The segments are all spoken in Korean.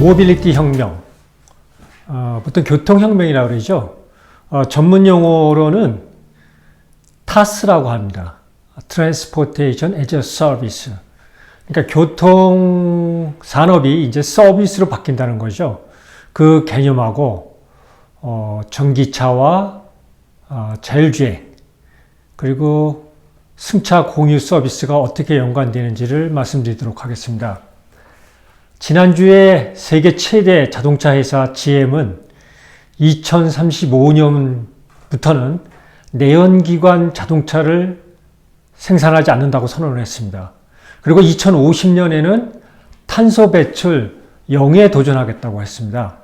모빌리티 혁명, 보통 교통혁명이라고 그러죠. 전문 용어로는 TaaS라고 합니다. Transportation as a Service. 그러니까 교통 산업이 이제 서비스로 바뀐다는 거죠. 그 개념하고 전기차와 자율주행 그리고 승차 공유 서비스가 어떻게 연관되는지를 말씀드리도록 하겠습니다. 지난주에 세계 최대 자동차 회사 GM은 2035년부터는 내연기관 자동차를 생산하지 않는다고 선언을 했습니다. 그리고 2050년에는 탄소 배출 0에 도전하겠다고 했습니다.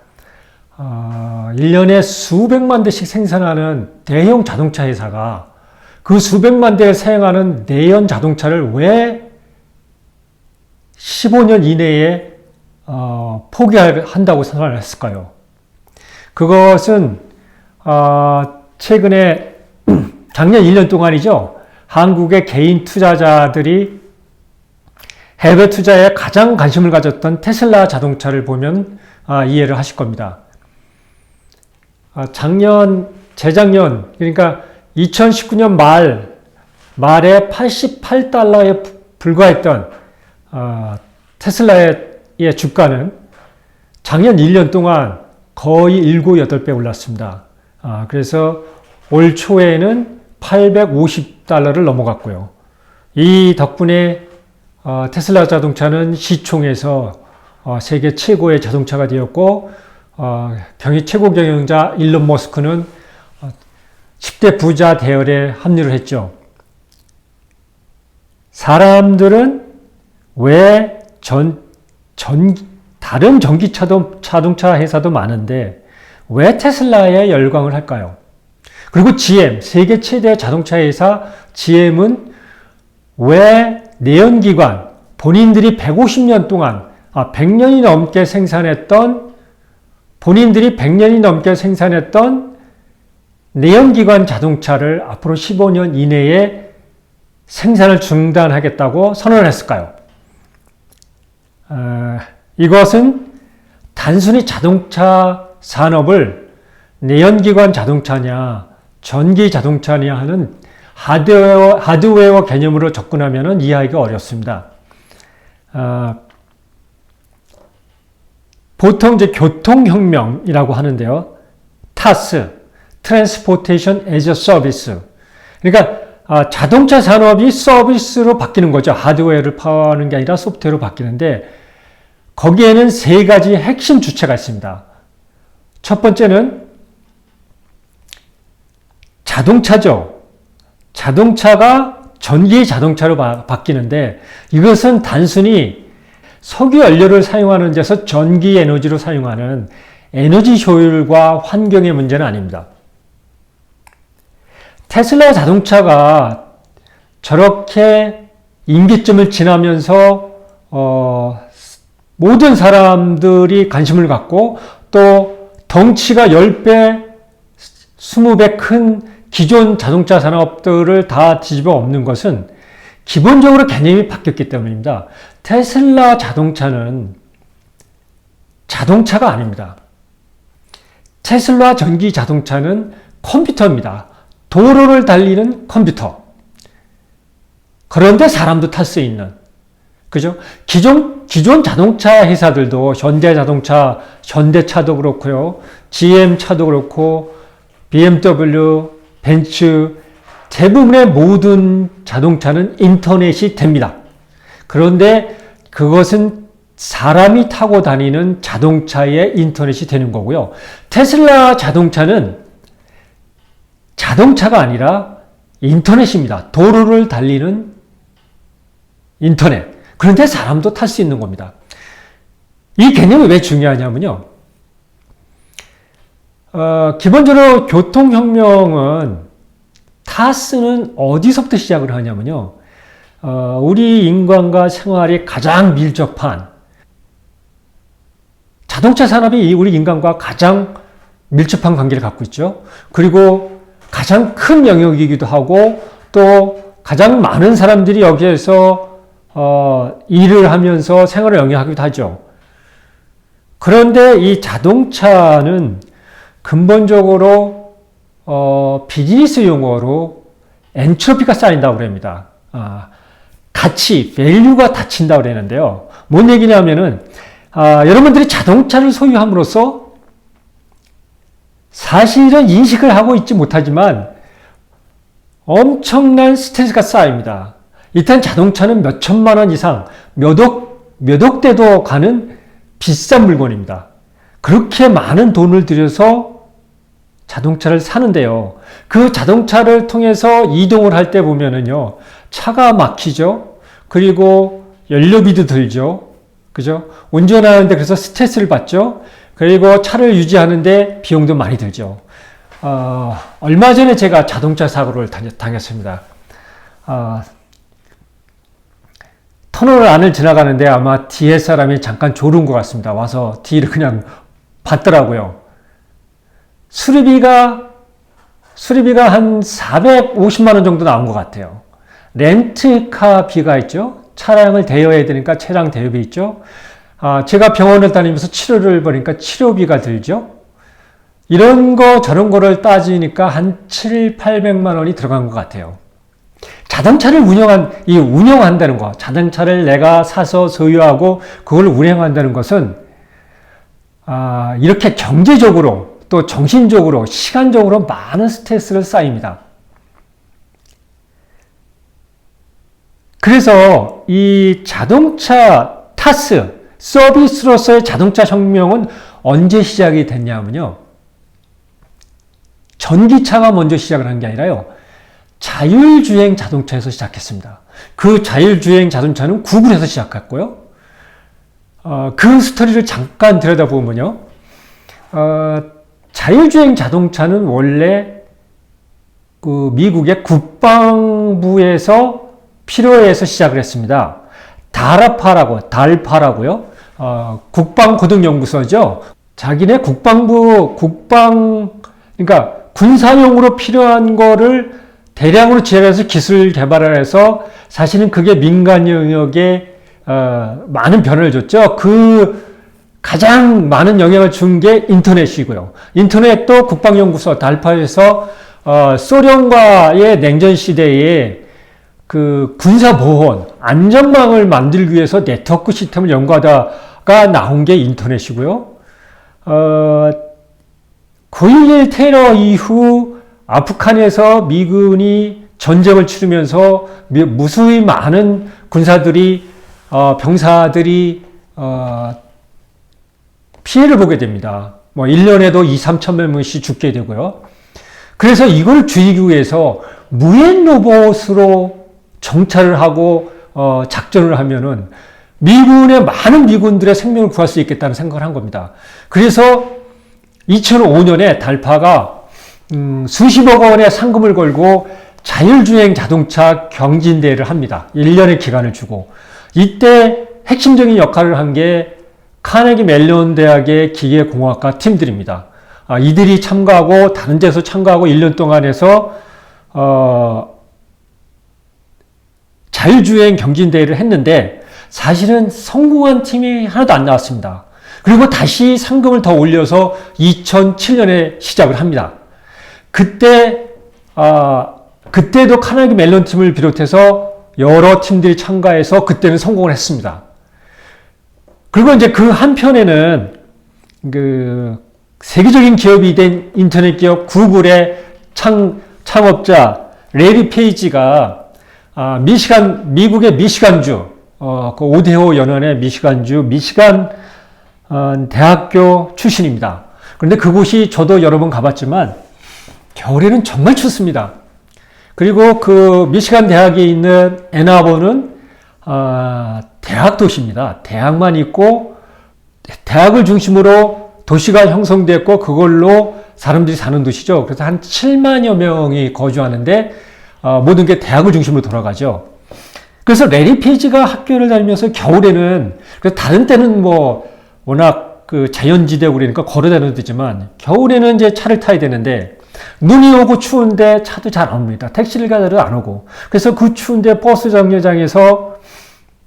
1년에 수백만 대씩 생산하는 대형 자동차 회사가 그 수백만 대를 사용하는 내연 자동차를 왜 15년 이내에 포기한다고 선언을 했을까요? 그것은 최근에 작년 1년 동안이죠. 한국의 개인 투자자들이 해외 투자에 가장 관심을 가졌던 테슬라 자동차를 보면 이해를 하실 겁니다. 재작년, 그러니까 2019년 말에 $88에 불과했던 테슬라의 주가는 작년 1년 동안 거의 7, 8배 올랐습니다. 그래서 올 초에는 $850를 넘어갔고요. 이 덕분에 테슬라 자동차는 시총에서 세계 최고의 자동차가 되었고 최고 경영자 일론 머스크는 10대 부자 대열에 합류를 했죠. 사람들은 왜 다른 자동차 회사도 많은데 왜 테슬라에 열광을 할까요? 그리고 GM, 세계 최대 자동차 회사 GM은 왜 내연기관, 본인들이 150년 동안, 100년이 넘게 생산했던 내연기관 자동차를 앞으로 15년 이내에 생산을 중단하겠다고 선언을 했을까요? 이것은 단순히 자동차 산업을 내연기관 자동차냐, 전기 자동차냐 하는 하드웨어 개념으로 접근하면 이해하기가 어렵습니다. 보통 이제 교통혁명이라고 하는데요. TaaS, Transportation as a Service. 그러니까 자동차 산업이 서비스로 바뀌는 거죠. 하드웨어를 파는 게 아니라 소프트웨어로 바뀌는데 거기에는 세 가지 핵심 주체가 있습니다. 첫 번째는 자동차죠. 자동차가 전기 자동차로 바뀌는데 이것은 단순히 석유 연료를 사용하는 데서 전기 에너지로 사용하는 에너지 효율과 환경의 문제는 아닙니다. 테슬라 자동차가 저렇게 임기점을 지나면서 모든 사람들이 관심을 갖고 또 덩치가 10배, 20배 큰 기존 자동차 산업들을 다 뒤집어 엎는 것은 기본적으로 개념이 바뀌었기 때문입니다. 테슬라 자동차는 자동차가 아닙니다. 테슬라 전기 자동차는 컴퓨터입니다. 도로를 달리는 컴퓨터. 그런데 사람도 탈 수 있는. 그죠? 기존 자동차 회사들도 현대자동차, 현대차도 그렇고요. GM차도 그렇고 BMW, 벤츠 대부분의 모든 자동차는 인터넷이 됩니다. 그런데 그것은 사람이 타고 다니는 자동차의 인터넷이 되는 거고요. 테슬라 자동차는 자동차가 아니라 인터넷입니다. 도로를 달리는 인터넷. 그런데 사람도 탈 수 있는 겁니다. 이 개념이 왜 중요하냐면요. 기본적으로 교통혁명은 TaaS는 어디서부터 시작을 하냐면요. 우리 인간과 생활이 가장 밀접한 자동차 산업이 우리 인간과 가장 밀접한 관계를 갖고 있죠. 그리고 가장 큰 영역이기도 하고 또 가장 많은 사람들이 여기에서 일을 하면서 생활을 영위하기도 하죠. 그런데 이 자동차는 근본적으로 비즈니스 용어로 엔트로피가 쌓인다고 그럽니다. 가치, 밸류가 닫힌다고 그러는데요. 뭔 얘기냐면은 여러분들이 자동차를 소유함으로써 사실은 인식을 하고 있지 못하지만 엄청난 스트레스가 쌓입니다. 일단 자동차는 몇 천만 원 이상, 몇 억대도 가는 비싼 물건입니다. 그렇게 많은 돈을 들여서 자동차를 사는데요. 그 자동차를 통해서 이동을 할 때 보면은요, 차가 막히죠. 그리고 연료비도 들죠. 그죠? 운전하는데 그래서 스트레스를 받죠. 그리고 차를 유지하는데 비용도 많이 들죠. 얼마 전에 제가 자동차 사고를 당했습니다. 터널 안을 지나가는데 아마 뒤에 사람이 잠깐 졸은 것 같습니다. 와서 뒤를 그냥 봤더라고요. 수리비가 한 450만 원 정도 나온 것 같아요. 렌트카 비가 있죠. 차량을 대여해야 되니까 차량 대여비 있죠. 제가 병원을 다니면서 치료를 보니까 치료비가 들죠. 이런 거 저런 거를 따지니까 한 7, 800만 원이 들어간 것 같아요. 자동차를 운영한다는 거, 자동차를 내가 사서 소유하고 그걸 운행한다는 것은 이렇게 경제적으로 또 정신적으로 시간적으로 많은 스트레스를 쌓입니다. 그래서 이 자동차 타스 서비스로서의 자동차 혁명은 언제 시작이 됐냐면요. 전기차가 먼저 시작을 한 게 아니라요. 자율주행 자동차에서 시작했습니다. 그 자율주행 자동차는 구글에서 시작했고요. 그 스토리를 잠깐 들여다보면요. 자율주행 자동차는 원래 그 미국의 국방부에서 필요해서 시작을 했습니다. 달파라고요. 국방고등연구소죠. 자기네 그러니까 군사용으로 필요한 거를 대량으로 제작해서 기술 개발을 해서 사실은 그게 민간 영역에 많은 변화를 줬죠. 그 가장 많은 영향을 준 게 인터넷이고요. 인터넷도 국방연구소 달파에서 소련과의 냉전 시대에 그 군사보안, 안전망을 만들기 위해서 네트워크 시스템을 연구하다가 나온 게 인터넷이고요. 9.11 테러 이후 아프간에서 미군이 전쟁을 치르면서 무수히 많은 군사들이, 병사들이, 피해를 보게 됩니다. 1년에도 2, 3천 명씩 죽게 되고요. 그래서 이걸 줄이기 위해서 무인 로봇으로 정찰을 하고 작전을 하면은 많은 미군들의 생명을 구할 수 있겠다는 생각을 한 겁니다. 그래서 2005년에 달파가 수십억 원의 상금을 걸고 자율주행 자동차 경진대회를 합니다. 1년의 기간을 주고. 이때 핵심적인 역할을 한 게 카네기 멜론 대학의 기계공학과 팀들입니다. 이들이 참가하고 다른 데서 참가하고 1년 동안 해서 자율주행 경진대회를 했는데 사실은 성공한 팀이 하나도 안 나왔습니다. 그리고 다시 상금을 더 올려서 2007년에 시작을 합니다. 그때도 카네기 멜론 팀을 비롯해서 여러 팀들이 참가해서 그때는 성공을 했습니다. 그리고 이제 그 한편에는 그 세계적인 기업이 된 인터넷 기업 구글의 창업자 레리 페이지가 미국의 미시간주, 그 오데오 연원의 미시간 대학교 출신입니다. 그런데 그곳이 저도 여러 번 가봤지만 겨울에는 정말 춥습니다. 그리고 그 미시간 대학에 있는 애나버는 대학 도시입니다. 대학만 있고 대학을 중심으로 도시가 형성됐고 그걸로 사람들이 사는 도시죠. 그래서 한 7만여 명이 거주하는데 모든 게 대학을 중심으로 돌아가죠. 그래서 레리 페이지가 학교를 다니면서 겨울에는 다른 때는 워낙 그 자연지대고 그러니까 걸어 다녀도 되지만 겨울에는 이제 차를 타야 되는데 눈이 오고 추운데 차도 잘 안 옵니다. 택시를 가도 안 오고. 그래서 그 추운데 버스 정류장에서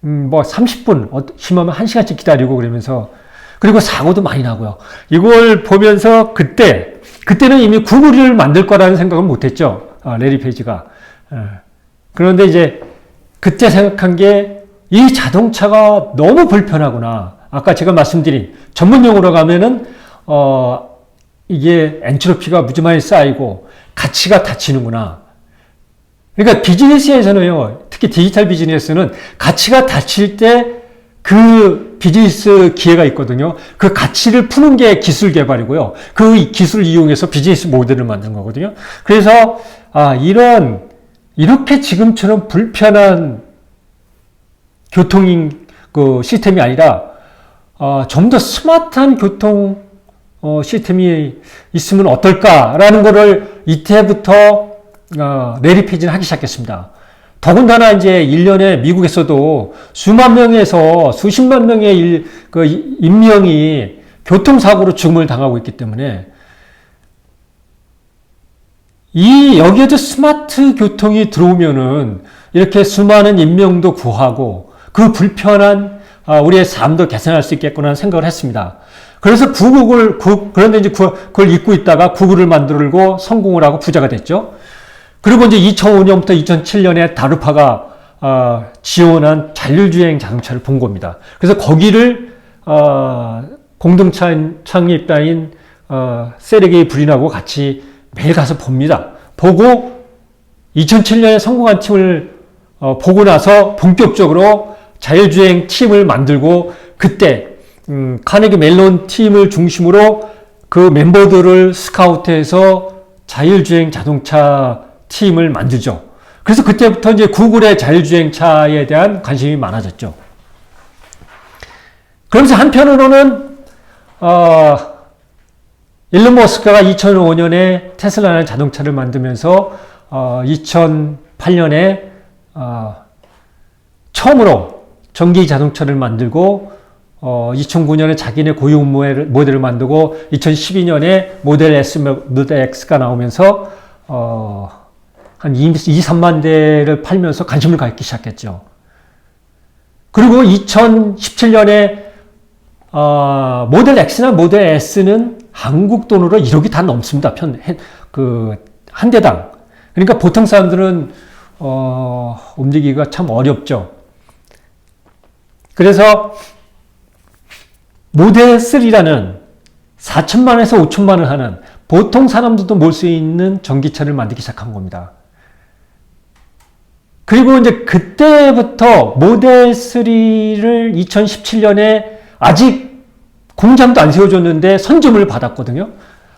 30분, 심하면 1시간씩 기다리고 그러면서 그리고 사고도 많이 나고요. 이걸 보면서 그때는 이미 구글을 만들 거라는 생각은 못 했죠. 레리 페이지가. 그런데 이제 그때 생각한 게 이 자동차가 너무 불편하구나. 아까 제가 말씀드린 전문 용어로 가면은 이게 엔트로피가 무지 많이 쌓이고 가치가 닫히는구나. 그러니까 비즈니스에서는요, 특히 디지털 비즈니스는 가치가 닫힐 때 그 비즈니스 기회가 있거든요. 그 가치를 푸는 게 기술 개발이고요. 그 기술을 이용해서 비즈니스 모델을 만드는 거거든요. 그래서 이렇게 지금처럼 불편한 교통 시스템이 아니라 좀 더 스마트한 교통 시스템이 있으면 어떨까라는 거를 이때부터 레리 페이지는 하기 시작했습니다. 더군다나 이제 1년에 미국에서도 수만 명에서 수십만 명의 인명이 교통사고로 죽음을 당하고 있기 때문에 여기에도 스마트 교통이 들어오면은 이렇게 수많은 인명도 구하고 그 불편한 우리의 삶도 개선할 수 있겠구나 생각을 했습니다. 그래서 그런데 이제 그걸 잊고 있다가 구글을 만들고 성공을 하고 부자가 됐죠. 그리고 이제 2005년부터 2007년에 다르파가 지원한 자율주행 자동차를 본 겁니다. 그래서 거기를 공동 창립자인 세르게이 브린하고 같이 매일 가서 봅니다. 보고 2007년에 성공한 팀을 보고 나서 본격적으로 자율주행 팀을 만들고 그때 카네기 멜론 팀을 중심으로 그 멤버들을 스카우트해서 자율주행 자동차 팀을 만들죠. 그래서 그때부터 이제 구글의 자율주행차에 대한 관심이 많아졌죠. 그러면서 한편으로는 일론 머스크가 2005년에 테슬라라는 자동차를 만들면서 2008년에 처음으로 전기 자동차를 만들고 2009년에 자기네 고유 모델을 만들고 2012년에 모델 S, 모델 X가 나오면서 한 3만 대를 팔면서 관심을 갖기 시작했죠. 그리고 2017년에 모델 X나 모델 S는 한국 돈으로 1억이 다 넘습니다. 한 대당. 그러니까 보통 사람들은 움직이기가 참 어렵죠. 그래서 모델 3라는 4천만에서 5천만 원 하는 보통 사람들도 몰 수 있는 전기차를 만들기 시작한 겁니다. 그리고 이제 그때부터 모델 3를 2017년에 아직 공장도 안 세워줬는데 선주문을 받았거든요.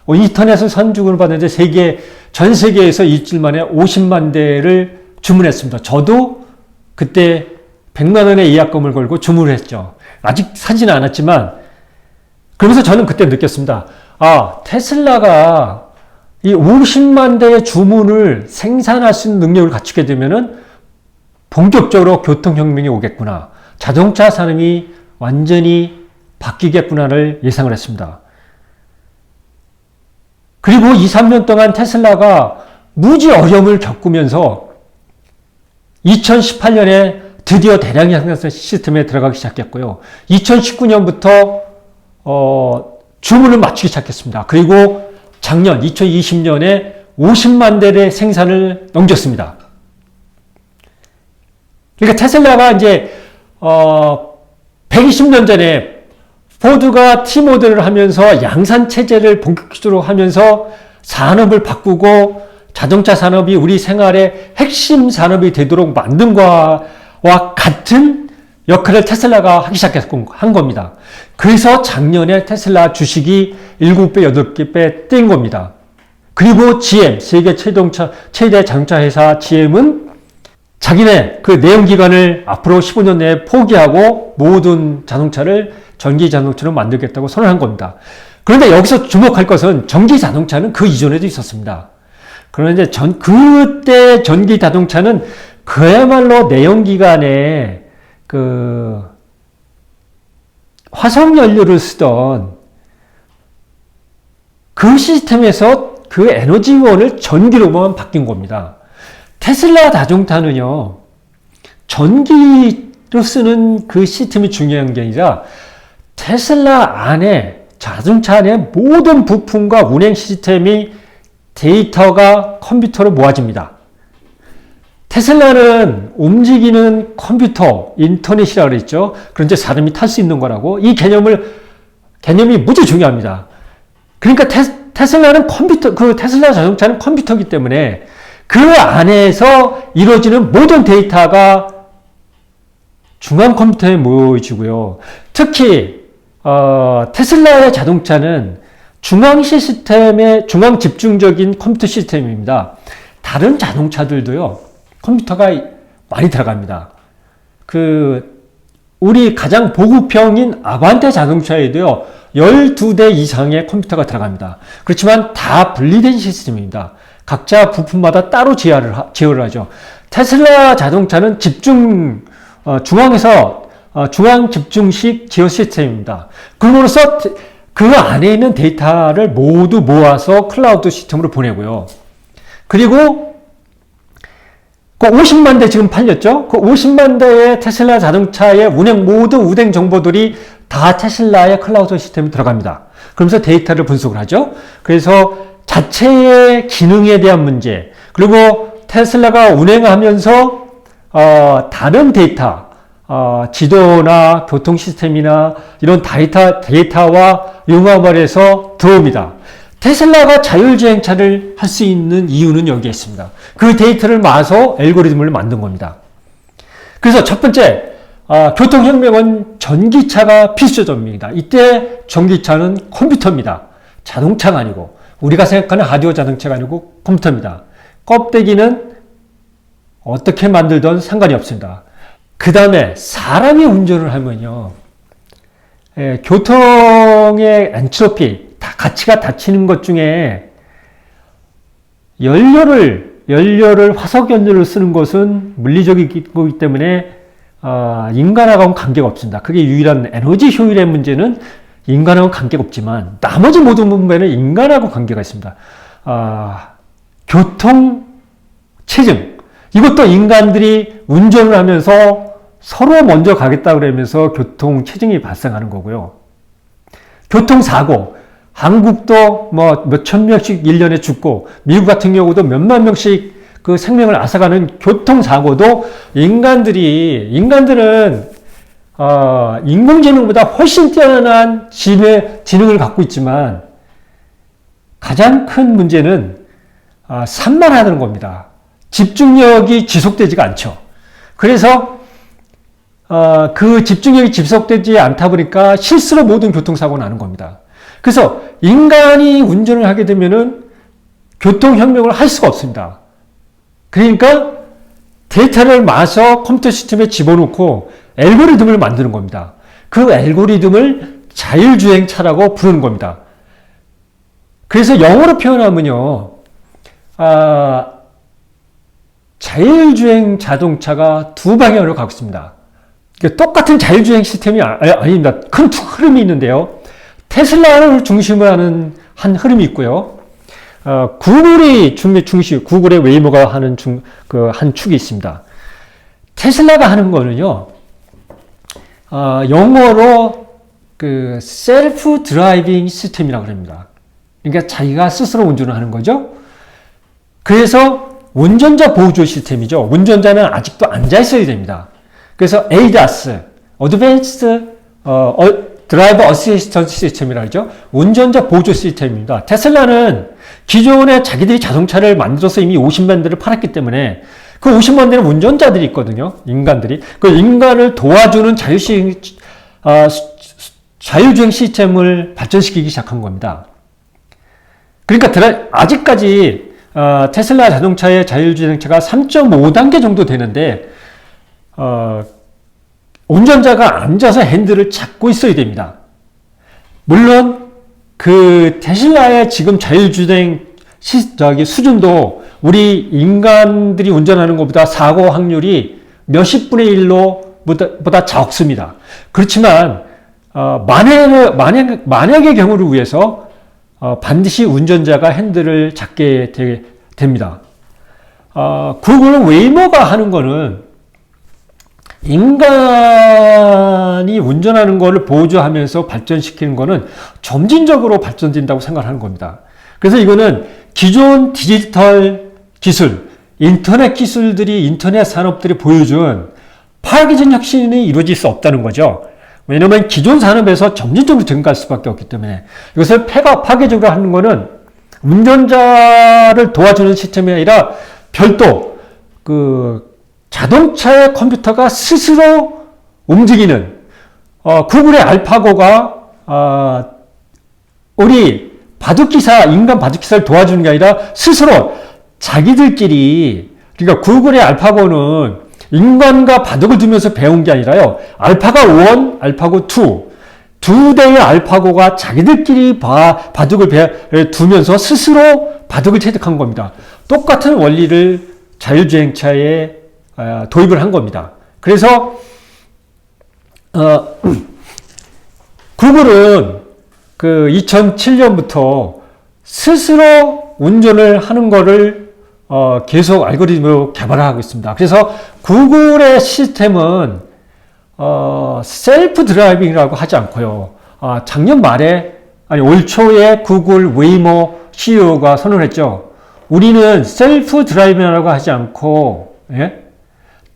인터넷에서 선주문을 받았는데 전 세계에서 일주일 만에 50만 대를 주문했습니다. 저도 그때 100만 원의 예약금을 걸고 주문을 했죠. 아직 사지는 않았지만 그러면서 저는 그때 느꼈습니다. 테슬라가 이 50만 대의 주문을 생산할 수 있는 능력을 갖추게 되면은 본격적으로 교통혁명이 오겠구나. 자동차 산업이 완전히 바뀌겠구나를 예상을 했습니다. 그리고 2, 3년 동안 테슬라가 무지 어려움을 겪으면서 2018년에 드디어 대량의 생산 시스템에 들어가기 시작했고요. 2019년부터 주문을 맞추기 시작했습니다. 그리고 작년 2020년에 50만 대의 생산을 넘겼습니다. 그러니까 테슬라가 이제 120년 전에 포드가 T모델을 하면서 양산 체제를 본격적으로 하면서 산업을 바꾸고 자동차 산업이 우리 생활의 핵심 산업이 되도록 만든 거와 같은 역할을 테슬라가 하기 시작한 겁니다. 그래서 작년에 테슬라 주식이 7배, 8배 뛴 겁니다. 그리고 GM, 세계 최대 자동차 회사 GM은 자기네 그 내연기관을 앞으로 15년 내에 포기하고 모든 자동차를 전기 자동차로 만들겠다고 선언한 겁니다. 그런데 여기서 주목할 것은 전기 자동차는 그 이전에도 있었습니다. 그런데 그때 전기 자동차는 그야말로 내연기관에 화석연료를 쓰던 그 시스템에서 그 에너지원을 전기로만 바뀐 겁니다. 테슬라 자동차는요, 전기로 쓰는 그 시스템이 중요한 게 아니라 테슬라 안에 자동차 안에 모든 부품과 운행 시스템이 데이터가 컴퓨터로 모아집니다. 테슬라는 움직이는 컴퓨터, 인터넷이라고 그랬죠. 그런데 사람이 탈 수 있는 거라고. 이 개념이 무지 중요합니다. 그러니까 테슬라는 컴퓨터, 그 테슬라 자동차는 컴퓨터이기 때문에 그 안에서 이루어지는 모든 데이터가 중앙 컴퓨터에 모여지고요. 특히 테슬라의 자동차는 중앙 집중적인 컴퓨터 시스템입니다. 다른 자동차들도요, 컴퓨터가 많이 들어갑니다. 우리 가장 보급형인 아반떼 자동차에도요, 12대 이상의 컴퓨터가 들어갑니다. 그렇지만 다 분리된 시스템입니다. 각자 부품마다 따로 제어를 하죠. 테슬라 자동차는 중앙 집중식 제어 시스템입니다. 그럼으로써 그 안에 있는 데이터를 모두 모아서 클라우드 시스템으로 보내고요. 그리고 그 50만 대 지금 팔렸죠? 그 50만 대의 테슬라 자동차의 모든 운행 정보들이 다 테슬라의 클라우드 시스템에 들어갑니다. 그러면서 데이터를 분석을 하죠. 그래서 자체의 기능에 대한 문제, 그리고 테슬라가 운행하면서 다른 데이터, 지도나 교통 시스템이나 이런 데이터와 융합을 해서 들어옵니다. 테슬라가 자율주행차를 할 수 있는 이유는 여기에 있습니다. 그 데이터를 모아서 알고리즘을 만든 겁니다. 그래서 첫 번째, 교통혁명은 전기차가 필수적입니다. 이때 전기차는 컴퓨터입니다. 자동차가 아니고, 우리가 생각하는 하드웨어 자동차가 아니고 컴퓨터입니다. 껍데기는 어떻게 만들든 상관이 없습니다. 그 다음에 사람이 운전을 하면요, 교통의 엔트로피, 가치가 닫히는 것 중에 연료를 화석 연료를 쓰는 것은 물리적이기 때문에 인간하고는 관계가 없습니다. 그게 유일한 에너지 효율의 문제는 인간하고 관계가 없지만 나머지 모든 부분에는 인간하고 관계가 있습니다. 교통 체증, 이것도 인간들이 운전을 하면서 서로 먼저 가겠다 그러면서 교통 체증이 발생하는 거고요. 교통사고, 한국도 몇천 명씩 1년에 죽고, 미국 같은 경우도 몇만 명씩 그 생명을 앗아가는 교통사고도 인간들은 인공지능보다 훨씬 뛰어난 지능을 갖고 있지만 가장 큰 문제는 산만하다는 겁니다. 집중력이 지속되지가 않죠. 그래서 그 집중력이 지속되지 않다 보니까 실수로 모든 교통사고가 나는 겁니다. 그래서 인간이 운전을 하게 되면은 교통혁명을 할 수가 없습니다. 그러니까 데이터를 모아서 컴퓨터 시스템에 집어넣고 알고리즘을 만드는 겁니다. 그 알고리즘을 자율주행차라고 부르는 겁니다. 그래서 영어로 표현하면요, 자율주행 자동차가 두 방향으로 가고 있습니다. 똑같은 자율주행 시스템이 아닙니다. 큰 흐름이 있는데요. 테슬라를 중심으로 하는 한 흐름이 있고요. 구글의 웨이모가 하는 한 축이 있습니다. 테슬라가 하는 거는요, 영어로 셀프 드라이빙 시스템이라고 합니다. 그러니까 자기가 스스로 운전을 하는 거죠. 그래서 운전자 보조 시스템이죠. 운전자는 아직도 앉아 있어야 됩니다. 그래서 ADAS, Advanced 드라이버 어시스턴트 시스템이라고 하죠. 운전자 보조 시스템입니다. 테슬라는 기존에 자기들이 자동차를 만들어서 이미 50만 대를 팔았기 때문에 그 50만 대는 운전자들이 있거든요. 인간들이. 그 인간을 도와주는 자율주행 시스템을 발전시키기 시작한 겁니다. 그러니까 아직까지 테슬라 자동차의 자율주행차가 3.5단계 정도 되는데 운전자가 앉아서 핸들을 잡고 있어야 됩니다. 물론 그 테슬라의 지금 자율주행 수준도 우리 인간들이 운전하는 것보다 사고 확률이 몇십 분의 1보다 적습니다. 그렇지만 만약의 경우를 위해서 반드시 운전자가 핸들을 잡게 됩니다. 구글 웨이모가 하는 거는 인간이 운전하는 거를 보조하면서 발전시키는 거는 점진적으로 발전된다고 생각하는 겁니다. 그래서 이거는 기존 디지털 기술, 인터넷 기술들이, 인터넷 산업들이 보여준 파괴적 혁신이 이루어질 수 없다는 거죠. 왜냐하면 기존 산업에서 점진적으로 증가할 수밖에 없기 때문에 이것을 파괴적으로 하는 거는 운전자를 도와주는 시스템이 아니라 별도 자동차의 컴퓨터가 스스로 움직이는 구글의 알파고가 우리 인간 바둑기사를 도와주는 게 아니라 스스로 자기들끼리, 그러니까 구글의 알파고는 인간과 바둑을 두면서 배운 게 아니라요. 알파고 1, 알파고 2, 두 대의 알파고가 자기들끼리 바둑을 두면서 스스로 바둑을 체득한 겁니다. 똑같은 원리를 자율주행차에 도입을 한 겁니다. 그래서 구글은 2007년부터 스스로 운전을 하는 거를 계속 알고리즘으로 개발하고 있습니다. 그래서 구글의 시스템은 셀프 드라이빙이라고 하지 않고요. 작년 말에, 올 초에 구글 웨이모 CEO가 선언했죠. 우리는 셀프 드라이빙이라고 하지 않고,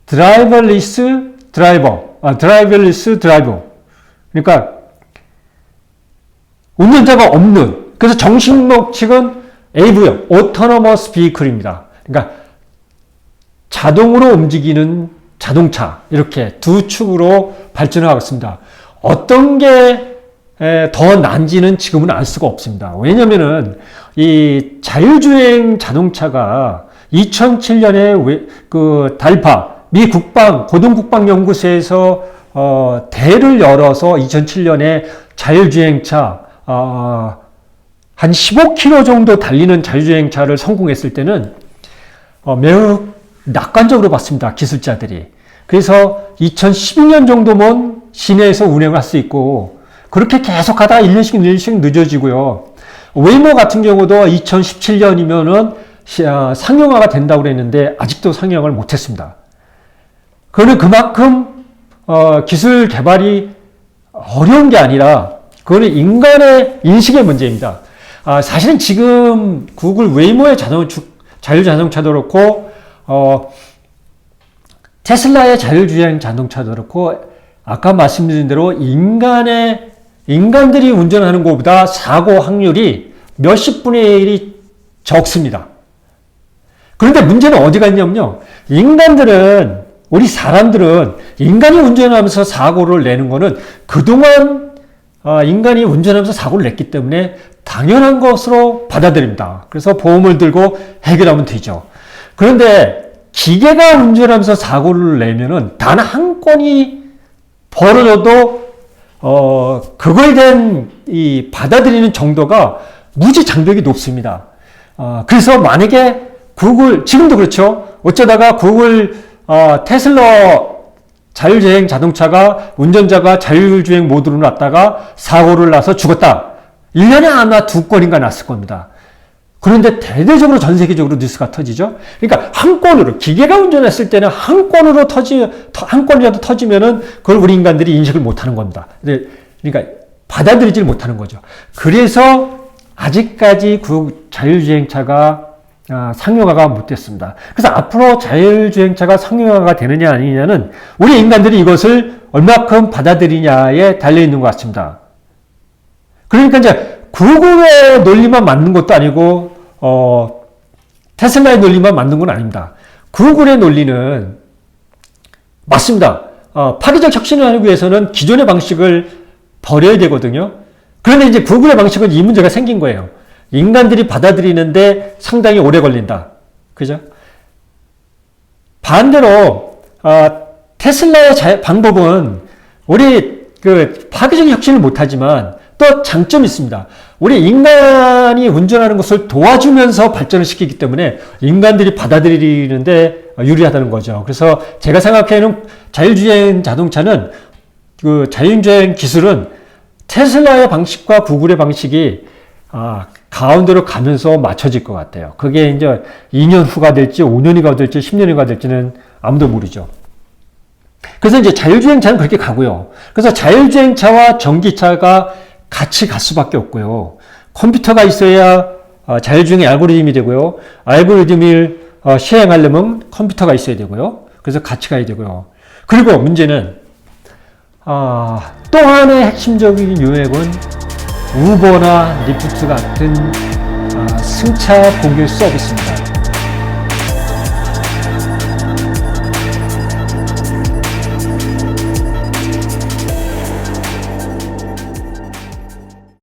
드라이버리스 드라이버. 그러니까, 운전자가 없는, 그래서 정식 명칭은 AV, Autonomous Vehicle입니다. 그러니까, 자동으로 움직이는 자동차, 이렇게 두 축으로 발전하고 있습니다. 어떤 게 더 난지는 지금은 알 수가 없습니다. 왜냐면은, 이 자율주행 자동차가 2007년에 달파, 미 고등국방연구소에서 대회를 열어서 2007년에 자율주행차, 한 15km 정도 달리는 자율주행차를 성공했을 때는 매우 낙관적으로 봤습니다. 기술자들이. 그래서 2012년 정도면 시내에서 운행을 할 수 있고, 그렇게 계속 하다가 1년씩 늦어지고요. 웨이모 같은 경우도 2017년이면은 상용화가 된다고 그랬는데 아직도 상용화를 못했습니다. 그거는 그만큼 기술 개발이 어려운 게 아니라 그거는 인간의 인식의 문제입니다. 사실은 지금 구글 웨이모의 자율자동차도 그렇고 테슬라의 자율주행 자동차도 그렇고 아까 말씀드린 대로 인간들이 운전하는 것보다 사고 확률이 몇십 분의 1이 적습니다. 그런데 문제는 어디가 있냐면요. 우리 사람들은 인간이 운전하면서 사고를 내는 거는 그동안 인간이 운전하면서 사고를 냈기 때문에 당연한 것으로 받아들입니다. 그래서 보험을 들고 해결하면 되죠. 그런데 기계가 운전하면서 사고를 내면은 단 한 건이 벌어져도 그거에 대한 이 받아들이는 정도가 무지 장벽이 높습니다. 그래서 만약에 지금도 그렇죠. 어쩌다가 테슬라 자율주행 자동차가 운전자가 자율주행 모드로 놨다가 사고를 나서 죽었다. 1년에 아마 2건인가 났을 겁니다. 그런데 대대적으로 전 세계적으로 뉴스가 터지죠. 그러니까 한 건으로, 기계가 운전했을 때는 한 건이라도 터지면은 그걸 우리 인간들이 인식을 못 하는 겁니다. 그러니까 받아들이질 못하는 거죠. 그래서 아직까지 자율주행차가 상용화가 못 됐습니다. 그래서 앞으로 자율주행차가 상용화가 되느냐 아니냐는 우리 인간들이 이것을 얼마큼 받아들이냐에 달려있는 것 같습니다. 그러니까 이제 구글의 논리만 맞는 것도 아니고 테슬라의 논리만 맞는 건 아닙니다. 구글의 논리는 맞습니다. 파괴적 혁신을 하기 위해서는 기존의 방식을 버려야 되거든요. 그런데 이제 구글의 방식은 이 문제가 생긴 거예요. 인간들이 받아들이는데 상당히 오래 걸린다. 그죠? 반대로 테슬라의 방법은 우리 파괴적 혁신을 못하지만 또 장점이 있습니다. 우리 인간이 운전하는 것을 도와주면서 발전을 시키기 때문에 인간들이 받아들이는데 유리하다는 거죠. 그래서 제가 생각하는 자율주행 자동차는 자율주행 기술은 테슬라의 방식과 구글의 방식이 가운데로 가면서 맞춰질 것 같아요. 그게 이제 2년 후가 될지 5년이가 될지 10년이가 될지는 아무도 모르죠. 그래서 이제 자율주행차는 그렇게 가고요. 그래서 자율주행차와 전기차가 같이 갈 수밖에 없고요. 컴퓨터가 있어야 자율주행의 알고리즘이 되고요. 알고리즘을 시행하려면 컴퓨터가 있어야 되고요. 그래서 같이 가야 되고요. 그리고 문제는 또 하나의 핵심적인 요액은 우버나 리프트 같은 승차 공유 서비스입니다.